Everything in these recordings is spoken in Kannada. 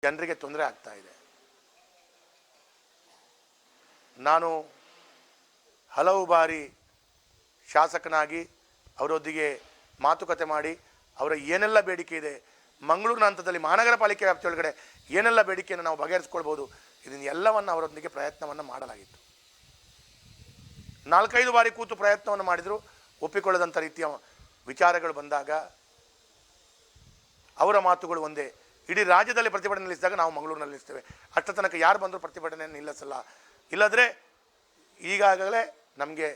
ಜನರಿಗೆ ತೊಂದರೆ ಆಗ್ತಾ ಇದೆ. ನಾನು ಹಲವು ಬಾರಿ ಶಾಸಕನಾಗಿ ಅವರೊಂದಿಗೆ ಮಾತುಕತೆ ಮಾಡಿ ಅವರ ಏನೆಲ್ಲ ಬೇಡಿಕೆ ಇದೆ, ಮಂಗಳೂರಿನ ಹಂತದಲ್ಲಿ ಮಹಾನಗರ ಪಾಲಿಕೆ ವ್ಯಾಪ್ತಿಯೊಳಗಡೆ ಏನೆಲ್ಲ ಬೇಡಿಕೆಯನ್ನು ನಾವು ಬಗೆಹರಿಸ್ಕೊಳ್ಬೋದು, ಇದನ್ನು ಎಲ್ಲವನ್ನು ಅವರೊಂದಿಗೆ ಪ್ರಯತ್ನವನ್ನು ಮಾಡಲಾಗಿತ್ತು. 4-5 ಬಾರಿ ಕೂತು ಪ್ರಯತ್ನವನ್ನು ಮಾಡಿದರೂ ಒಪ್ಪಿಕೊಳ್ಳದಂಥ ರೀತಿಯ ವಿಚಾರಗಳು ಬಂದಾಗ ಅವರ ಮಾತುಗಳು ಒಂದೇ. ಇಡೀ ರಾಜ್ಯದಲ್ಲಿ ಪ್ರತಿಭಟನೆ ನಿಲ್ಲಿಸಿದಾಗ ನಾವು ಮಂಗಳೂರಿನಲ್ಲಿ ನಿಲ್ಲಿಸ್ತೇವೆ, ಅಷ್ಟ ತನಕ ಯಾರು ಬಂದರೂ ಪ್ರತಿಭಟನೆ ನಿಲ್ಲಿಸಲ್ಲ, ಇಲ್ಲದ್ರೆ ಈಗಾಗಲೇ ನಮಗೆ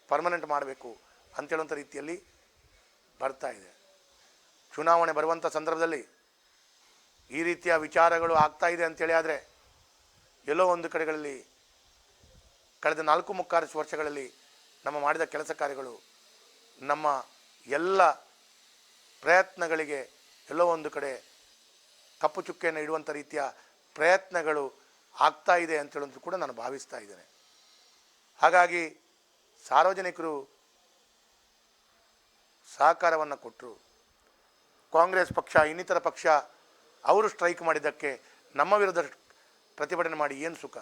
ಪರ್ಮನೆಂಟ್ ಮಾಡಬೇಕು ಅಂತೇಳುವಂಥ ರೀತಿಯಲ್ಲಿ ಬರ್ತಾ ಇದೆ. ಚುನಾವಣೆ ಬರುವಂಥ ಸಂದರ್ಭದಲ್ಲಿ ಈ ರೀತಿಯ ವಿಚಾರಗಳು ಆಗ್ತಾ ಇದೆ ಅಂತೇಳಿ ಆದರೆ ಎಲ್ಲೋ ಒಂದು ಕಡೆಗಳಲ್ಲಿ ಕಳೆದ 4-3 ವರ್ಷಗಳಲ್ಲಿ ನಮ್ಮ ಮಾಡಿದ ಕೆಲಸ ಕಾರ್ಯಗಳು, ನಮ್ಮ ಎಲ್ಲ ಪ್ರಯತ್ನಗಳಿಗೆ ಎಲ್ಲೋ ಒಂದು ಕಡೆ ಕಪ್ಪು ಚುಕ್ಕೆಯನ್ನು ಇಡುವಂಥ ರೀತಿಯ ಪ್ರಯತ್ನಗಳು ಆಗ್ತಾ ಇದೆ ಅಂತೇಳಂತೂ ಕೂಡ ನಾನು ಭಾವಿಸ್ತಾ ಇದ್ದೇನೆ. ಹಾಗಾಗಿ ಸಾರ್ವಜನಿಕರು ಸಹಕಾರವನ್ನು ಕೊಟ್ಟರು. ಕಾಂಗ್ರೆಸ್ ಪಕ್ಷ, ಇನ್ನಿತರ ಪಕ್ಷ ಅವರು ಸ್ಟ್ರೈಕ್ ಮಾಡಿದ್ದಕ್ಕೆ ನಮ್ಮ ವಿರುದ್ಧ ಪ್ರತಿಭಟನೆ ಮಾಡಿ ಏನು ಸುಖ?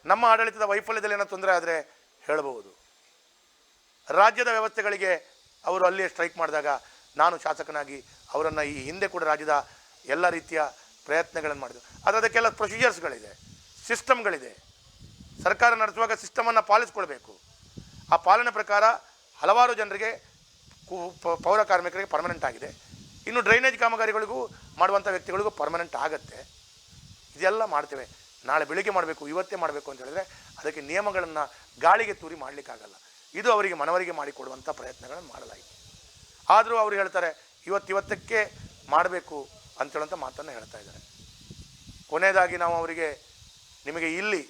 ನಮ್ಮ ಆಡಳಿತದ ವೈಫಲ್ಯದಲ್ಲಿ ಏನೋ ತೊಂದರೆ ಆದರೆ ಹೇಳಬಹುದು. ರಾಜ್ಯದ ವ್ಯವಸ್ಥೆಗಳಿಗೆ ಅವರು ಅಲ್ಲಿಯೇ ಸ್ಟ್ರೈಕ್ ಮಾಡಿದಾಗ ನಾನು ಶಾಸಕನಾಗಿ ಅವರನ್ನು ಈ ಹಿಂದೆ ಕೂಡ ರಾಜ್ಯದ ಎಲ್ಲ ರೀತಿಯ ಪ್ರಯತ್ನಗಳನ್ನು ಮಾಡಿದ್ರು. ಆದರೆ ಅದಕ್ಕೆಲ್ಲ ಪ್ರೊಸೀಜರ್ಸ್ಗಳಿದೆ, ಸಿಸ್ಟಮ್ಗಳಿದೆ. ಸರ್ಕಾರ ನಡೆಸುವಾಗ ಸಿಸ್ಟಮನ್ನು ಪಾಲಿಸ್ಕೊಳ್ಬೇಕು. ಆ ಪಾಲನೆ ಪ್ರಕಾರ ಹಲವಾರು ಜನರಿಗೆ, ಪೌರ ಕಾರ್ಮಿಕರಿಗೆ ಪರ್ಮನೆಂಟ್ ಆಗಿದೆ. ಇನ್ನು ಡ್ರೈನೇಜ್ ಕಾಮಗಾರಿಗಳಿಗೂ ಮಾಡುವಂಥ ವ್ಯಕ್ತಿಗಳಿಗೂ ಪರ್ಮನೆಂಟ್ ಆಗುತ್ತೆ. ಇದೆಲ್ಲ ಮಾಡ್ತೇವೆ. ನಾಳೆ ಬೆಳಿಗ್ಗೆ ಮಾಡಬೇಕು, ಇವತ್ತೇ ಮಾಡಬೇಕು ಅಂತ ಹೇಳಿದ್ರೆ ಅದಕ್ಕೆ ನಿಯಮಗಳನ್ನು ಗಾಳಿಗೆ ತೂರಿ ಮಾಡಲಿಕ್ಕಾಗಲ್ಲ. ಇದು ಅವರಿಗೆ ಮನವರಿಕೆ ಮಾಡಿಕೊಡುವಂಥ ಪ್ರಯತ್ನಗಳನ್ನು ಮಾಡಲಾಯಿತು. ಆದರೂ ಅವರು ಹೇಳ್ತಾರೆ ಇವತ್ತಕ್ಕೆ ಮಾಡಬೇಕು ಅಂತೇಳುವಂಥ ಮಾತನ್ನು ಹೇಳ್ತಾ ಇದ್ದಾರೆ. ಕೊನೆಯದಾಗಿ ನಾವು ಅವರಿಗೆ, ನಿಮಗೆ ಇಲ್ಲಿ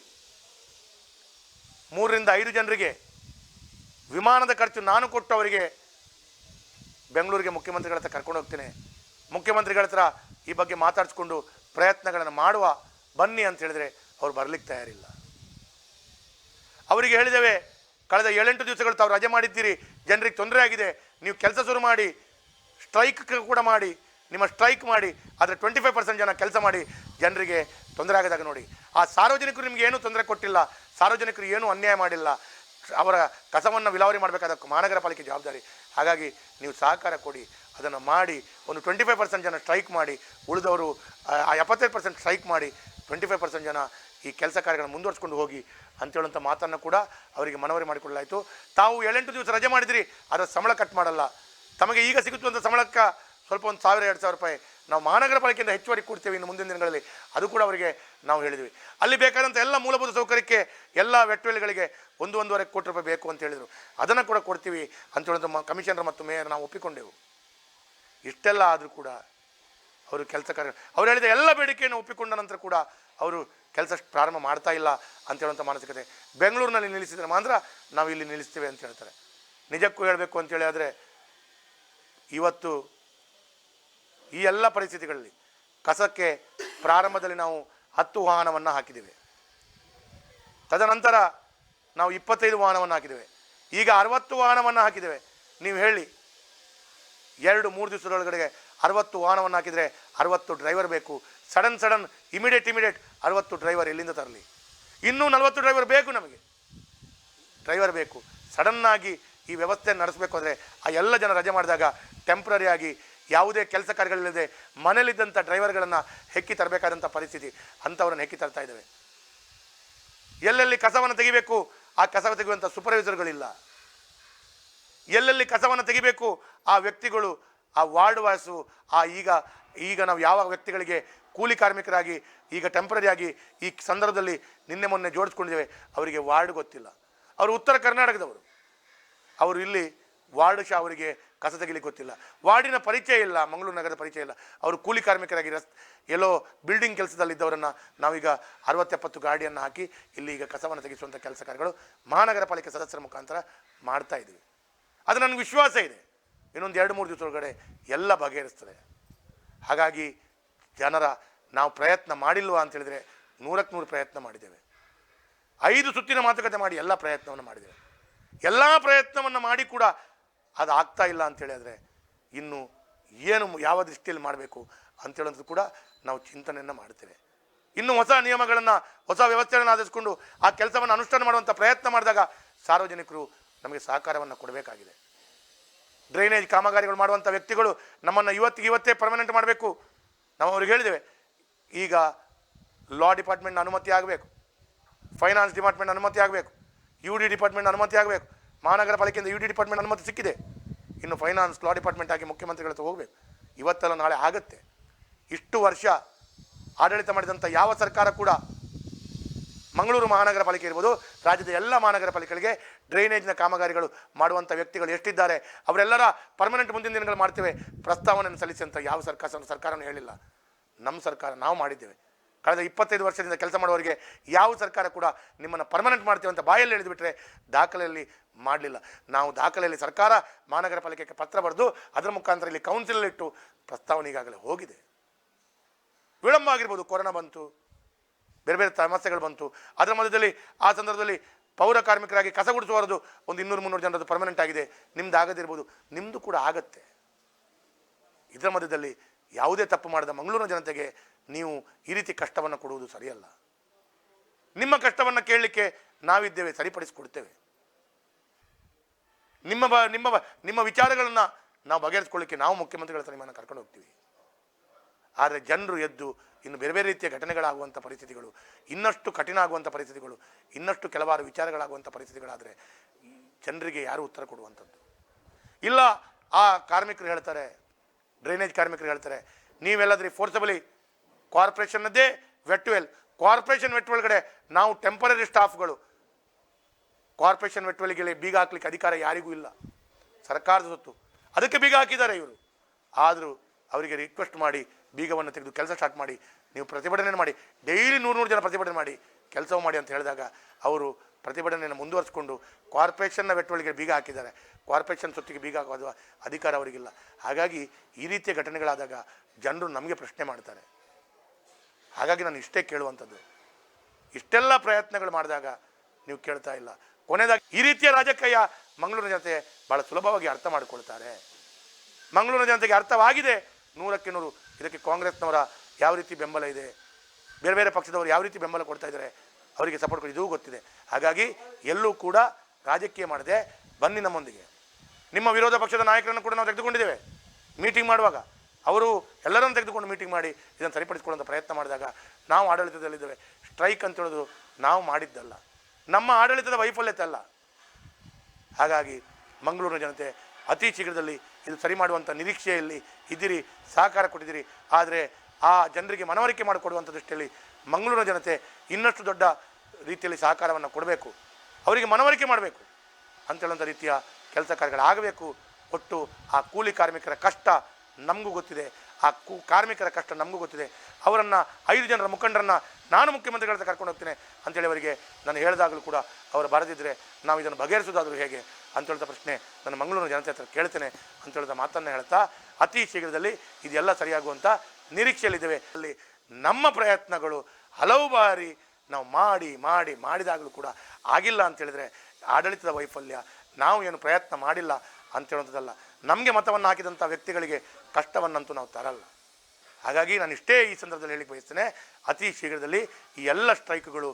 3-5 ಜನರಿಗೆ ವಿಮಾನದ ಖರ್ಚು ನಾನು ಕೊಟ್ಟು ಅವರಿಗೆ ಬೆಂಗಳೂರಿಗೆ ಮುಖ್ಯಮಂತ್ರಿಗಳ ಹತ್ರ ಕರ್ಕೊಂಡು ಹೋಗ್ತೇನೆ, ಮುಖ್ಯಮಂತ್ರಿಗಳ ಹತ್ರ ಈ ಬಗ್ಗೆ ಮಾತಾಡಿಸ್ಕೊಂಡು ಪ್ರಯತ್ನಗಳನ್ನು ಮಾಡುವ ಬನ್ನಿ ಅಂತ ಹೇಳಿದರೆ ಅವ್ರು ಬರಲಿಕ್ಕೆ ತಯಾರಿಲ್ಲ. ಅವರಿಗೆ ಹೇಳಿದ್ದೇವೆ, ಕಳೆದ 7-8 ದಿವಸಗಳು ತಾವು ರಜೆ ಮಾಡಿದ್ದೀರಿ, ಜನರಿಗೆ ತೊಂದರೆ ಆಗಿದೆ, ನೀವು ಕೆಲಸ ಶುರು ಮಾಡಿ, ಸ್ಟ್ರೈಕ್ ಕೂಡ ಮಾಡಿ, ನಿಮ್ಮ ಸ್ಟ್ರೈಕ್ ಮಾಡಿ, ಆದರೆ 25% ಜನ ಕೆಲಸ ಮಾಡಿ, ಜನರಿಗೆ ತೊಂದರೆ ಆಗದಾಗ ನೋಡಿ. ಆ ಸಾರ್ವಜನಿಕರು ನಿಮಗೆ ಏನೂ ತೊಂದರೆ ಕೊಟ್ಟಿಲ್ಲ, ಸಾರ್ವಜನಿಕರು ಏನೂ ಅನ್ಯಾಯ ಮಾಡಿಲ್ಲ. ಅವರ ಕಸವನ್ನು ವಿಲೇವಾರಿ ಮಾಡಬೇಕಾದ ಮಹಾನಗರ ಪಾಲಿಕೆ ಜವಾಬ್ದಾರಿ. ಹಾಗಾಗಿ ನೀವು ಸಹಕಾರ ಕೊಡಿ, ಅದನ್ನು ಮಾಡಿ. ಒಂದು 25% ಜನ ಸ್ಟ್ರೈಕ್ ಮಾಡಿ, ಉಳಿದವರು 75% ಸ್ಟ್ರೈಕ್ ಮಾಡಿ, 25% ಜನ ಈ ಕೆಲಸ ಕಾರ್ಯಗಳನ್ನು ಮುಂದುವರ್ಸ್ಕೊಂಡು ಹೋಗಿ ಅಂತೇಳುವಂಥ ಮಾತನ್ನು ಕೂಡ ಅವರಿಗೆ ಮನವರಿ ಮಾಡಿಕೊಳ್ಳಲಾಯಿತು. ತಾವು 7-8 ದಿವಸ ರಜೆ ಮಾಡಿದಿರಿ, ಅದರ ಸಂಬಳ ಕಟ್ ಮಾಡಲ್ಲ, ತಮಗೆ ಈಗ ಸಿಗುತ್ತಂಥ ಸಂಬಳಕ್ಕೆ ಸ್ವಲ್ಪ ಒಂದು 1000-2000 ರೂಪಾಯಿ ನಾವು ಮಹಾನಗರ ಪಾಲಿಕೆಯಿಂದ ಹೆಚ್ಚುವರಿ ಕೊಡ್ತೇವೆ ಇನ್ನು ಮುಂದಿನ ದಿನಗಳಲ್ಲಿ. ಅದು ಕೂಡ ಅವರಿಗೆ ನಾವು ಹೇಳಿದ್ವಿ. ಅಲ್ಲಿ ಬೇಕಾದಂಥ ಎಲ್ಲ ಮೂಲಭೂತ ಸೌಕರ್ಯಕ್ಕೆ, ಎಲ್ಲ ವೆಟ್ವೆಲ್ಗಳಿಗೆ 1-1.5 ಕೋಟಿ ರೂಪಾಯಿ ಬೇಕು ಅಂತ ಹೇಳಿದರು. ಅದನ್ನು ಕೂಡ ಕೊಡ್ತೀವಿ ಅಂತೇಳಿದ ಕಮಿಷನರ್ ಮತ್ತು ಮೇಯರ್ ನಾವು ಒಪ್ಪಿಕೊಂಡೆವು. ಇಷ್ಟೆಲ್ಲ ಆದರೂ ಕೂಡ ಅವರು ಕೆಲಸ ಕಾರ್ಯ, ಅವ್ರು ಹೇಳಿದ ಎಲ್ಲ ಬೇಡಿಕೆಯನ್ನು ಒಪ್ಪಿಕೊಂಡ ನಂತರ ಕೂಡ ಅವರು ಕೆಲಸ ಪ್ರಾರಂಭ ಮಾಡ್ತಾ ಇಲ್ಲ ಅಂತೇಳುವಂಥ ಮಾನಸಿಕತೆ. ಬೆಂಗಳೂರಿನಲ್ಲಿ ನಿಲ್ಲಿಸಿದರೆ ಮಾತ್ರ ನಾವು ಇಲ್ಲಿ ನಿಲ್ಲಿಸ್ತೇವೆ ಅಂತ ಹೇಳ್ತಾರೆ. ನಿಜಕ್ಕೂ ಹೇಳಬೇಕು ಅಂತೇಳಿ ಆದರೆ ಇವತ್ತು ಈ ಎಲ್ಲ ಪರಿಸ್ಥಿತಿಗಳಲ್ಲಿ ಕಸಕ್ಕೆ ಪ್ರಾರಂಭದಲ್ಲಿ ನಾವು 10 ವಾಹನವನ್ನು ಹಾಕಿದ್ದೇವೆ, ತದನಂತರ ನಾವು 25 ವಾಹನವನ್ನು ಹಾಕಿದ್ದೇವೆ, ಈಗ 60 ವಾಹನವನ್ನು ಹಾಕಿದ್ದೇವೆ. ನೀವು ಹೇಳಿ, 2-3 ದಿವಸದೊಳಗಡೆ 60 ವಾಹನವನ್ನು ಹಾಕಿದರೆ 60 ಡ್ರೈವರ್ ಬೇಕು. ಸಡನ್ ಇಮಿಡಿಯೇಟ್ 60 ಡ್ರೈವರ್ ಎಲ್ಲಿಂದ ತರಲಿ? ಇನ್ನೂ 40 ಡ್ರೈವರ್ ಬೇಕು, ನಮಗೆ ಡ್ರೈವರ್ ಬೇಕು. ಸಡನ್ನಾಗಿ ಈ ವ್ಯವಸ್ಥೆ ನಡೆಸಬೇಕು ಅಂದರೆ ಆ ಎಲ್ಲ ಜನ ರಜೆ ಮಾಡಿದಾಗ ಟೆಂಪ್ರರಿಯಾಗಿ ಯಾವುದೇ ಕೆಲಸ ಕಾರ್ಯಗಳಿಲ್ಲದೆ ಮನೇಲಿದ್ದಂಥ ಡ್ರೈವರ್ಗಳನ್ನು ಹೆಕ್ಕಿ ತರಬೇಕಾದಂಥ ಪರಿಸ್ಥಿತಿ, ಅಂಥವ್ರನ್ನ ಹೆಕ್ಕಿ ತರ್ತಾ ಇದ್ದೇವೆ. ಎಲ್ಲೆಲ್ಲಿ ಕಸವನ್ನು ತೆಗಿಬೇಕು ಆ ಕಸ ತೆಗೆಯುವಂಥ ಸೂಪರ್ವೈಸರ್ಗಳಿಲ್ಲ. ಎಲ್ಲೆಲ್ಲಿ ಕಸವನ್ನು ತೆಗಿಬೇಕು ಆ ವ್ಯಕ್ತಿಗಳು, ಆ ವಾರ್ಡ್ ವಾಸು, ಈಗ ನಾವು ಯಾವ ವ್ಯಕ್ತಿಗಳಿಗೆ ಕೂಲಿ ಕಾರ್ಮಿಕರಾಗಿ ಈಗ ಟೆಂಪ್ರರಿಯಾಗಿ ಈ ಸಂದರ್ಭದಲ್ಲಿ ನಿನ್ನೆ ಮೊನ್ನೆ ಜೋಡಿಸ್ಕೊಂಡಿದ್ದೇವೆ, ಅವರಿಗೆ ವಾರ್ಡ್ ಗೊತ್ತಿಲ್ಲ. ಅವರು ಉತ್ತರ ಕರ್ನಾಟಕದವರು, ಅವರು ಇಲ್ಲಿ ವಾರ್ಡ್ ಶಾ ಅವರಿಗೆ ಕಸ ತೆಗಿಲಿಕ್ಕೆ ಗೊತ್ತಿಲ್ಲ, ವಾರ್ಡಿನ ಪರಿಚಯ ಇಲ್ಲ, ಮಂಗಳೂರು ನಗರದ ಪರಿಚಯ ಇಲ್ಲ. ಅವರು ಕೂಲಿ ಕಾರ್ಮಿಕರಾಗಿ ಎಲ್ಲೋ ಬಿಲ್ಡಿಂಗ್ ಕೆಲಸದಲ್ಲಿದ್ದವರನ್ನು ನಾವೀಗ 60-70 ಗಾಡಿಯನ್ನು ಹಾಕಿ ಇಲ್ಲಿ ಈಗ ಕಸವನ್ನು ತೆಗೆಸುವಂಥ ಕೆಲಸ ಕಾರ್ಯಗಳು ಮಹಾನಗರ ಪಾಲಿಕೆ ಸದಸ್ಯರ ಮುಖಾಂತರ ಮಾಡ್ತಾ ಇದ್ದೀವಿ. ಅದು ನನಗೆ ವಿಶ್ವಾಸ ಇದೆ, ಇನ್ನೊಂದು 2-3 ದಿವಸದೊಳಗಡೆ ಎಲ್ಲ ಬಗೆಹರಿಸ್ತದೆ. ಹಾಗಾಗಿ ಜನರ ನಾವು ಪ್ರಯತ್ನ ಮಾಡಿಲ್ವಾ ಅಂತ ಹೇಳಿದರೆ 100ಕ್ಕೆ 100 ಪ್ರಯತ್ನ ಮಾಡಿದ್ದೇವೆ. 5 ಸುತ್ತಿನ ಮಾತುಕತೆ ಮಾಡಿ ಎಲ್ಲ ಪ್ರಯತ್ನವನ್ನು ಮಾಡಿದ್ದೇವೆ. ಎಲ್ಲ ಪ್ರಯತ್ನವನ್ನು ಮಾಡಿ ಕೂಡ ಅದು ಆಗ್ತಾ ಇಲ್ಲ ಅಂತೇಳಿ ಆದರೆ ಇನ್ನು ಏನು ಯಾವ ದೃಷ್ಟಿಯಲ್ಲಿ ಮಾಡಬೇಕು ಅಂತೇಳಂತೂ ಕೂಡ ನಾವು ಚಿಂತನೆಯನ್ನು ಮಾಡ್ತೇವೆ. ಇನ್ನು ಹೊಸ ನಿಯಮಗಳನ್ನು, ಹೊಸ ವ್ಯವಸ್ಥೆಗಳನ್ನು ಆಧರಿಸಿಕೊಂಡು ಆ ಕೆಲಸವನ್ನು ಅನುಷ್ಠಾನ ಮಾಡುವಂಥ ಪ್ರಯತ್ನ ಮಾಡಿದಾಗ ಸಾರ್ವಜನಿಕರು ನಮಗೆ ಸಹಕಾರವನ್ನು ಕೊಡಬೇಕಾಗಿದೆ. ಡ್ರೈನೇಜ್ ಕಾಮಗಾರಿಗಳು ಮಾಡುವಂಥ ವ್ಯಕ್ತಿಗಳು ನಮ್ಮನ್ನು ಇವತ್ತೇ ಪರ್ಮನೆಂಟ್ ಮಾಡಬೇಕು. ನಾವು ಅವ್ರಿಗೆ ಹೇಳಿದ್ದೇವೆ, ಈಗ ಲಾ ಡಿಪಾರ್ಟ್ಮೆಂಟ್ನ ಅನುಮತಿ ಆಗಬೇಕು, ಫೈನಾನ್ಸ್ ಡಿಪಾರ್ಟ್ಮೆಂಟ್ ಅನುಮತಿ ಆಗಬೇಕು, UD ಡಿಪಾರ್ಟ್ಮೆಂಟ್ ಅನುಮತಿ ಆಗಬೇಕು. ಮಹಾನಗರ ಪಾಲಿಕೆಯಿಂದ UD ಡಿಪಾರ್ಟ್ಮೆಂಟ್ ಅನುಮತಿ ಸಿಕ್ಕಿದೆ. ಇನ್ನು ಫೈನಾನ್ಸ್ ಲಾ ಡಿಪಾರ್ಟ್ಮೆಂಟ್ ಆಗಿ ಮುಖ್ಯಮಂತ್ರಿಗಳ ಹತ್ರ ಹೋಗಬೇಕು. ಇವತ್ತೆಲ್ಲ ನಾಳೆ ಆಗುತ್ತೆ. ಇಷ್ಟು ವರ್ಷ ಆಡಳಿತ ಮಾಡಿದಂಥ ಯಾವ ಸರ್ಕಾರ ಕೂಡ ಮಂಗಳೂರು ಮಹಾನಗರ ಪಾಲಿಕೆ ಇರ್ಬೋದು, ರಾಜ್ಯದ ಎಲ್ಲ ಮಹಾನಗರ ಪಾಲಿಕೆಗಳಿಗೆ ಡ್ರೈನೇಜ್ನ ಕಾಮಗಾರಿಗಳು ಮಾಡುವಂಥ ವ್ಯಕ್ತಿಗಳು ಎಷ್ಟಿದ್ದಾರೆ ಅವರೆಲ್ಲರ ಪರ್ಮನೆಂಟ್ ಮುಂದಿನ ದಿನಗಳು ಮಾಡ್ತೇವೆ ಪ್ರಸ್ತಾವನೆಯನ್ನು ಸಲ್ಲಿಸಿ ಅಂತ ಯಾವ ಸರ್ಕಾರನೂ ಹೇಳಿಲ್ಲ. ನಮ್ಮ ಸರ್ಕಾರ ನಾವು ಮಾಡಿದ್ದೇವೆ. ಕಳೆದ 25 ವರ್ಷದಿಂದ ಕೆಲಸ ಮಾಡುವವರಿಗೆ ಯಾವ ಸರ್ಕಾರ ಕೂಡ ನಿಮ್ಮನ್ನು ಪರ್ಮನೆಂಟ್ ಮಾಡ್ತೇವೆ ಅಂತ ಬಾಯಲ್ಲಿ ಹೇಳಿದ್ಬಿಟ್ರೆ ದಾಖಲೆಯಲ್ಲಿ ಮಾಡಲಿಲ್ಲ. ನಾವು ದಾಖಲೆಯಲ್ಲಿ ಸರ್ಕಾರ ಮಹಾನಗರ ಪಾಲಿಕೆಗೆ ಪತ್ರ ಬರೆದು ಅದರ ಮುಖಾಂತರ ಇಲ್ಲಿ ಕೌನ್ಸಿಲಲ್ಲಿಟ್ಟು ಪ್ರಸ್ತಾವನೆ ಈಗಾಗಲೇ ಹೋಗಿದೆ. ವಿಳಂಬ ಆಗಿರ್ಬೋದು, ಕೊರೋನಾ ಬಂತು, ಬೇರೆ ಬೇರೆ ಸಮಸ್ಯೆಗಳು ಬಂತು. ಅದರ ಮಧ್ಯದಲ್ಲಿ ಆ ಸಂದರ್ಭದಲ್ಲಿ ಪೌರ ಕಾರ್ಮಿಕರಾಗಿ ಕಸ ಗುಡಿಸುವವರದು ಒಂದು 200-300 ಜನರದ್ದು ಪರ್ಮನೆಂಟ್ ಆಗಿದೆ. ನಿಮ್ದು ಆಗದಿರ್ಬೋದು, ನಿಮ್ಮದು ಕೂಡ ಆಗತ್ತೆ. ಇದರ ಮಧ್ಯದಲ್ಲಿ ಯಾವುದೇ ತಪ್ಪು ಮಾಡಿದ ಮಂಗಳೂರಿನ ಜನತೆಗೆ ನೀವು ಈ ರೀತಿ ಕಷ್ಟವನ್ನು ಕೊಡುವುದು ಸರಿಯಲ್ಲ. ನಿಮ್ಮ ಕಷ್ಟವನ್ನು ಕೇಳಲಿಕ್ಕೆ ನಾವಿದ್ದೇವೆ, ಸರಿಪಡಿಸಿಕೊಡ್ತೇವೆ. ನಿಮ್ಮ ವಿಚಾರಗಳನ್ನು ನಾವು ಬಗೆಹರಿಸ್ಕೊಳ್ಳಿಕ್ಕೆ ನಾವು ಮುಖ್ಯಮಂತ್ರಿಗಳ ಹತ್ರ ನಿಮ್ಮನ್ನು ಕರ್ಕೊಂಡು ಹೋಗ್ತೀವಿ. ಆದರೆ ಜನರು ಎದ್ದು ಇನ್ನು ಬೇರೆ ಬೇರೆ ರೀತಿಯ ಘಟನೆಗಳಾಗುವಂಥ ಪರಿಸ್ಥಿತಿಗಳು, ಇನ್ನಷ್ಟು ಕಠಿಣ ಆಗುವಂಥ ಪರಿಸ್ಥಿತಿಗಳು, ಇನ್ನಷ್ಟು ಕೆಲವಾರು ವಿಚಾರಗಳಾಗುವಂಥ ಪರಿಸ್ಥಿತಿಗಳಾದರೆ ಜನರಿಗೆ ಯಾರು ಉತ್ತರ ಕೊಡುವಂಥದ್ದು ಇಲ್ಲ. ಆ ಕಾರ್ಮಿಕರು ಹೇಳ್ತಾರೆ, ಡ್ರೈನೇಜ್ ಕಾರ್ಮಿಕರು ಹೇಳ್ತಾರೆ, ನೀವೆಲ್ಲಾದ್ರಿ ಫೋರ್ಸಬಲಿ ಕಾರ್ಪೊರೇಷನ್ನದ್ದೇ ವೆಟ್ವೆಲ್, ಕಾರ್ಪೊರೇಷನ್ ವೆಟ್ ಒಳಗಡೆ ನಾವು ಟೆಂಪರರಿ ಸ್ಟಾಫ್ಗಳು, ಕಾರ್ಪೊರೇಷನ್ ವೆಟ್ವೆಲ್ಗೆ ಬೀಗ ಹಾಕ್ಲಿಕ್ಕೆ ಅಧಿಕಾರ ಯಾರಿಗೂ ಇಲ್ಲ, ಸರ್ಕಾರದ ಸೊತ್ತು, ಅದಕ್ಕೆ ಬೀಗ ಹಾಕಿದ್ದಾರೆ ಇವರು. ಆದರೂ ಅವರಿಗೆ ರಿಕ್ವೆಸ್ಟ್ ಮಾಡಿ ಬೀಗವನ್ನು ತೆಗೆದು ಕೆಲಸ ಸ್ಟಾರ್ಟ್ ಮಾಡಿ, ನೀವು ಪ್ರತಿಭಟನೆ ಮಾಡಿ, ಡೈಲಿ 100 ಜನ ಪ್ರತಿಭಟನೆ ಮಾಡಿ, ಕೆಲಸವು ಮಾಡಿ ಅಂತ ಹೇಳಿದಾಗ ಅವರು ಪ್ರತಿಭಟನೆಯನ್ನು ಮುಂದುವರಿಸಿಕೊಂಡು ಕಾರ್ಪೊರೇಷನ್ನ ವೆಟ್ವಳಿಗೆ ಬೀಗ ಹಾಕಿದ್ದಾರೆ. ಕಾರ್ಪೊರೇಷನ್ ಸೊತ್ತಿಗೆ ಬೀಗ ಹಾಕೋದು ಅಧಿಕಾರ ಅವರಿಗಿಲ್ಲ. ಹಾಗಾಗಿ ಈ ರೀತಿಯ ಘಟನೆಗಳಾದಾಗ ಜನರು ನಮಗೆ ಪ್ರಶ್ನೆ ಮಾಡ್ತಾರೆ. ಹಾಗಾಗಿ ನಾನು ಇಷ್ಟೇ ಕೇಳುವಂಥದ್ದು, ಇಷ್ಟೆಲ್ಲ ಪ್ರಯತ್ನಗಳು ಮಾಡಿದಾಗ ನೀವು ಕೇಳ್ತಾ ಇಲ್ಲ. ಕೊನೆಯದಾಗಿ ಈ ರೀತಿಯ ರಾಜಕೀಯ ಮಂಗಳೂರಿನ ಜನತೆ ಭಾಳ ಸುಲಭವಾಗಿ ಅರ್ಥ ಮಾಡಿಕೊಳ್ತಾರೆ. ಮಂಗಳೂರಿನ ಜನತೆಗೆ ಅರ್ಥವಾಗಿದೆ 100ಕ್ಕೆ 100. ಇದಕ್ಕೆ ಕಾಂಗ್ರೆಸ್ನವರ ಯಾವ ರೀತಿ ಬೆಂಬಲ ಇದೆ, ಬೇರೆ ಬೇರೆ ಪಕ್ಷದವರು ಯಾವ ರೀತಿ ಬೆಂಬಲ ಕೊಡ್ತಾ ಇದ್ದಾರೆ, ಅವರಿಗೆ ಸಪೋರ್ಟ್ ಕೊಡಿ, ಇದೂ ಗೊತ್ತಿದೆ. ಹಾಗಾಗಿ ಎಲ್ಲೂ ಕೂಡ ರಾಜಕೀಯ ಮಾಡದೆ ಬನ್ನಿ ನಮ್ಮೊಂದಿಗೆ. ನಿಮ್ಮ ವಿರೋಧ ಪಕ್ಷದ ನಾಯಕರನ್ನು ಕೂಡ ನಾವು ತೆಗೆದುಕೊಂಡಿದ್ದೇವೆ. ಮೀಟಿಂಗ್ ಮಾಡುವಾಗ ಅವರು ಎಲ್ಲರನ್ನು ತೆಗೆದುಕೊಂಡು ಮೀಟಿಂಗ್ ಮಾಡಿ ಇದನ್ನು ಸರಿಪಡಿಸಿಕೊಳ್ಳುವಂಥ ಪ್ರಯತ್ನ ಮಾಡಿದಾಗ ನಾವು ಆಡಳಿತದಲ್ಲಿದ್ದೇವೆ. ಸ್ಟ್ರೈಕ್ ಅಂತ ಹೇಳೋದು ನಾವು ಮಾಡಿದ್ದಲ್ಲ, ನಮ್ಮ ಆಡಳಿತದ ವೈಫಲ್ಯತೆ ಅಲ್ಲ. ಹಾಗಾಗಿ ಮಂಗಳೂರಿನ ಜನತೆ ಅತಿ ಶೀಘ್ರದಲ್ಲಿ ಇದು ಸರಿ ಮಾಡುವಂಥ ನಿರೀಕ್ಷೆಯಲ್ಲಿ ಇದ್ದೀರಿ, ಸಹಕಾರ ಕೊಟ್ಟಿದ್ದೀರಿ. ಆದರೆ ಆ ಜನರಿಗೆ ಮನವರಿಕೆ ಮಾಡಿಕೊಡುವಂಥ ದೃಷ್ಟಿಯಲ್ಲಿ ಮಂಗಳೂರಿನ ಜನತೆ ಇನ್ನಷ್ಟು ದೊಡ್ಡ ರೀತಿಯಲ್ಲಿ ಸಹಕಾರವನ್ನು ಕೊಡಬೇಕು, ಅವರಿಗೆ ಮನವರಿಕೆ ಮಾಡಬೇಕು ಅಂತೇಳುವಂಥ ರೀತಿಯ ಕೆಲಸ ಕಾರ್ಯಗಳಾಗಬೇಕು. ಒಟ್ಟು ಆ ಕೂಲಿ ಕಾರ್ಮಿಕರ ಕಷ್ಟ ನಮಗೂ ಗೊತ್ತಿದೆ, ಆ ಕಾರ್ಮಿಕರ ಕಷ್ಟ ನಮಗೂ ಗೊತ್ತಿದೆ. ಅವರನ್ನು 5 ಜನರ ಮುಖಂಡರನ್ನು ನಾನು ಮುಖ್ಯಮಂತ್ರಿಗಳ ಹತ್ರ ಕರ್ಕೊಂಡು ಹೋಗ್ತೇನೆ ಅಂತೇಳಿ ಅವರಿಗೆ ನಾನು ಹೇಳಿದಾಗಲೂ ಕೂಡ ಅವರು ಬರದಿದ್ದರೆ ನಾವು ಇದನ್ನು ಬಗೆಹರಿಸೋದಾದರೂ ಹೇಗೆ ಅಂತೇಳಿದ ಪ್ರಶ್ನೆ ನಾನು ಮಂಗಳೂರಿನ ಜನತೆ ಹತ್ರ ಕೇಳ್ತೇನೆ ಅಂತೇಳಿದ ಮಾತನ್ನು ಹೇಳ್ತಾ ಅತಿ ಶೀಘ್ರದಲ್ಲಿ ಇದೆಲ್ಲ ಸರಿಯಾಗುವಂಥ ನಿರೀಕ್ಷೆಯಲ್ಲಿದ್ದೇವೆ. ಅಲ್ಲಿ ನಮ್ಮ ಪ್ರಯತ್ನಗಳು ಹಲವು ಬಾರಿ ನಾವು ಮಾಡಿದಾಗಲೂ ಕೂಡ ಆಗಿಲ್ಲ ಅಂತೇಳಿದರೆ ಆಡಳಿತದ ವೈಫಲ್ಯ, ನಾವು ಏನು ಪ್ರಯತ್ನ ಮಾಡಿಲ್ಲ ಅಂತೇಳುವಂಥದ್ದಲ್ಲ. ನಮಗೆ ಮತವನ್ನು ಹಾಕಿದಂಥ ವ್ಯಕ್ತಿಗಳಿಗೆ ಕಷ್ಟವನ್ನಂತೂ ನಾವು ತರಲ್ಲ. ಹಾಗಾಗಿ ನಾನು ಇಷ್ಟೇ ಈ ಸಂದರ್ಭದಲ್ಲಿ ಹೇಳಿಕ್ಕೆ ಬಯಸ್ತೇನೆ, ಅತಿ ಶೀಘ್ರದಲ್ಲಿ ಈ ಎಲ್ಲ ಸ್ಟ್ರೈಕ್ಗಳು